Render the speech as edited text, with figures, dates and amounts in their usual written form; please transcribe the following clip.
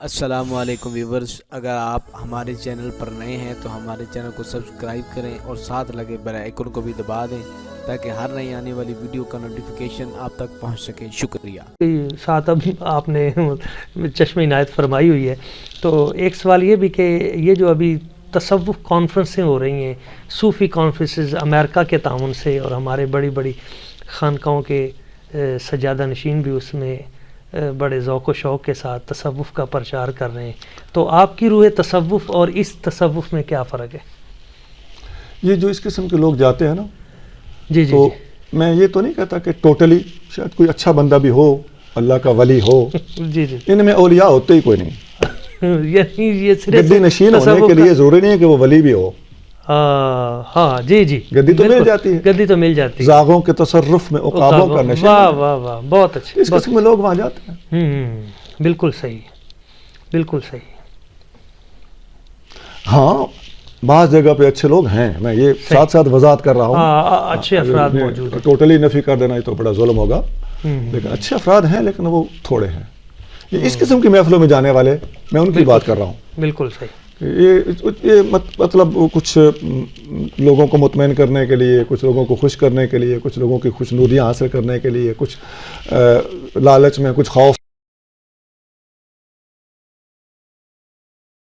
السلام علیکم ویورز، اگر آپ ہمارے چینل پر نئے ہیں تو ہمارے چینل کو سبسکرائب کریں اور ساتھ لگے بیل آئیکن کو بھی دبا دیں تاکہ ہر نئی آنے والی ویڈیو کا نوٹیفیکیشن آپ تک پہنچ سکے۔ شکریہ۔ ساتھ اب آپ نے چشم عنایت فرمائی ہوئی ہے، تو ایک سوال یہ بھی کہ یہ جو ابھی تصوف کانفرنسیں ہو رہی ہیں، صوفی کانفرنسز امریکہ کے تعاون سے، اور ہمارے بڑی بڑی خانقاہوں کے سجادہ نشین بھی اس میں بڑے ذوق و شوق کے ساتھ تصوف کا پرچار کر رہے ہیں، تو آپ کی روح تصوف اور اس تصوف میں کیا فرق ہے؟ یہ جو اس قسم کے لوگ جاتے ہیں نا، جی جی تو میں یہ تو نہیں کہتا کہ ٹوٹلی، شاید کوئی اچھا بندہ بھی ہو، اللہ کا ولی ہو، جی جی ان میں اولیاء ہوتے ہی کوئی نہیں۔ یعنی یہ صرف گدی نشین ہونے کے لیے ضروری نہیں ہے کہ وہ ولی بھی ہو۔ ہاں جی جی، گدی تو مل جاتی ہے، گدی تو مل جاتی ہے، زاغوں کے تصرف میں عقابوں کا نشین۔ واہ واہ واہ، بہت اچھے، اس قسم کے لوگ وہاں جاتے ہیں۔ بالکل صحیح، بالکل صحیح۔ ہاں، بعض جگہ پہ اچھے لوگ ہیں، میں یہ ساتھ ساتھ وضاحت کر رہا ہوں۔ اچھے افراد موجود ہیں، ٹوٹلی نفی کر دینا یہ تو بڑا ظلم ہوگا، لیکن اچھے افراد ہیں، لیکن وہ تھوڑے ہیں۔ یہ اس قسم کی محفلوں میں جانے والے، میں ان کی بات کر رہا ہوں۔ بالکل صحیح۔ یہ مطلب کچھ لوگوں کو مطمئن کرنے کے لیے، کچھ لوگوں کو خوش کرنے کے لیے، کچھ لوگوں کی خوش نودیاں حاصل کرنے کے لیے، کچھ لالچ میں، کچھ خوف